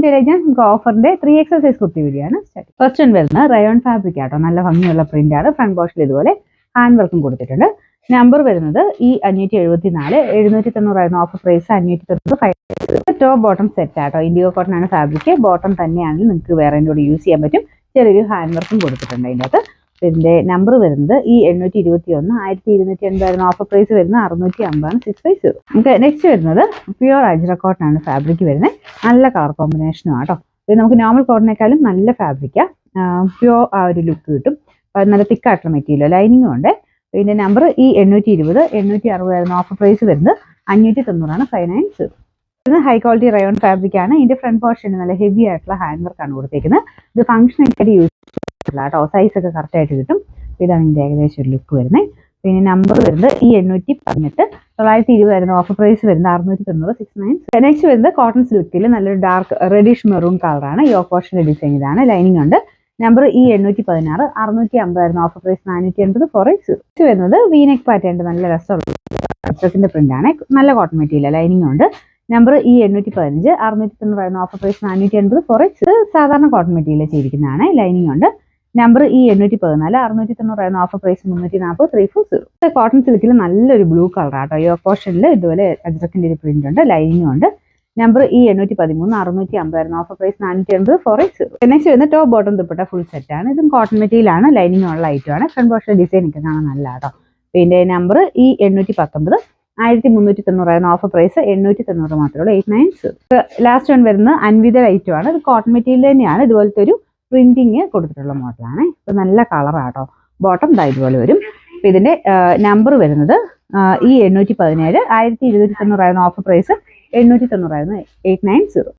വീഡിയോയിലേക്ക് നമുക്ക് ഓഫറിന്റെ 3XL size kurti video ആണ്. ഫസ്റ്റ് വൺ വരുന്നത് റയോൺ ഫാബ്രിക് ആട്ടോ. നല്ല ഭംഗിയുള്ള പ്രിന്റ് ആണ്. ഫ്രണ്ട് പോർഷനിൽ ഇതുപോലെ ഹാൻഡ് വർക്കും കൊടുത്തിട്ടുണ്ട്. നമ്പർ വരുന്നത് ഈ 574 790 offer price 595. Top bottom set ആട്ടോ. ഇൻഡിഗോ കോട്ടൺ ആണ് ഫാബ്രിക്. ബോട്ടം തന്നെയാണെങ്കിൽ നിങ്ങൾക്ക് വേറെ കൂടി യൂസ് ചെയ്യാൻ പറ്റും. ചെറിയൊരു ഹാൻഡ് വർക്കും കൊടുത്തിട്ടുണ്ട് അതിൻ്റെ അകത്ത്. ഇതിന്റെ നമ്പർ വരുന്നത് ഈ 821 1280 ഓഫർ പ്രൈസ് വരുന്നത് 650 650. നമുക്ക് നെക്സ്റ്റ് വരുന്നത് പ്യുവർ അജ്ര കോട്ടൺ ആണ് ഫാബ്രിക് വരുന്നത്. നല്ല കളർ കോമ്പിനേഷനും ആട്ടോ. ഇത് നമുക്ക് നോർമൽ കോട്ടണേക്കാളും നല്ല ഫാബ്രിക്കാണ്. പ്യുവർ ആ ഒരു ലുക്ക് കിട്ടും. നല്ല തിക്കായിട്ടുള്ള മെറ്റീരിയൽ, ലൈനിങ്ങും ഉണ്ട്. ഇതിന്റെ നമ്പർ ഈ 820 860 ഓഫർ പ്രൈസ് വരുന്നത് 590 590. ഇത് ഹൈ ക്വാളിറ്റി റയോൺ ഫാബ്രിക് ആണ്. ഇതിന്റെ ഫ്രണ്ട് പോർഷന് നല്ല ഹെവി ആയിട്ടുള്ള ഹാൻഡ് വർക്ക് ആണ് കൊടുത്തേക്കുന്നത്. ഇത് ഫംഗ്ഷനായിട്ട് യൂസ് കേട്ടോ. സൈസ് ഒക്കെ കറക്റ്റ് ആയിട്ട് കിട്ടും. ഇതാണ് ഇതിന്റെ ഏകദേശം ഒരു ലുക്ക് വരുന്നത്. പിന്നെ നമ്പർ വരുന്നത് ഈ 818 920 ഓഫർ പ്രൈസ് വരുന്നത് 690 690. നെക്സ്റ്റ് വരുന്നത് കോട്ടൺ സിൽക്കിൽ നല്ലൊരു ഡാർക്ക് റെഡിഷ് മെറൂൺ കളറാണ്. യോക്ക് പോർഷന്റെ ഡിസൈൻ ഇതാണ്. ലൈനിങ് ഉണ്ട്. നമ്പർ ഈ 816 650 ഓഫർ പ്രൈസ് 480 4x. വരുന്നത് വീനെക്ക് പാറ്റേൺ നല്ല രസമുള്ള പ്രിന്റ് ആണ്. നല്ല കോട്ടൺ മെറ്റീരിയൽ, ലൈനിങ് ഉണ്ട്. നമ്പർ ഈ 815 690 ഓഫർ പ്രൈസ് 480 4x. സാധാരണ കോട്ടൺ മെറ്റീരിയൽ ചെയ്തിരിക്കുന്നതാണ്. ലൈനിങ് ഉണ്ട്. നമ്പർ ഈ 814 690 ഓഫർ പ്രൈസ് 340 340. കോട്ടൺ സിൽക്കിൽ നല്ലൊരു ബ്ലൂ കളർ ആട്ടോ. യോക്ക് പോർഷനിൽ ഇതുപോലെ അജ്രക്കിന്റെ ഒരു പ്രിന്റ് ഉണ്ട്, ലൈനിങ് ഉണ്ട്. നമ്പർ ഈ 813 650 ഓഫർ പ്രൈസ് 480 4x. നെക്സ്റ്റ് വരുന്ന top bottom dupatta full set ആണ്. ഇതും കോട്ടൺ മെറ്റീരിയൽ ആണ്, ലൈനിങ് ഉള്ള ഐറ്റം ആണ്. ഫ്രണ്ട് പോർഷൻ ഡിസൈൻ ഒക്കെ കാണാൻ നല്ല ആട്ടോ. പിന്നെ നമ്പർ ഈ 819 1390 ഓഫർ പ്രൈസ് 890 മാത്രമേ ഉള്ളൂ 890. ലാസ്റ്റ് വൺ വരുന്നത് അൻവിത ഐറ്റം ആണ്. ഇത് കോട്ടൺ മെറ്റീരിയൽ തന്നെയാണ്. ഇതുപോലത്തെ ഒരു പ്രിന്റിങ് കൊടുത്തിട്ടുള്ള മോഡലാണ്. ഇപ്പൊ നല്ല കളറാട്ടോ. ബോട്ടം ഇതുപോലെ വരും. അപ്പൊ ഇതിന്റെ നമ്പർ വരുന്നത് ഈ 817 1290 ഓഫർ പ്രൈസ് 890 890.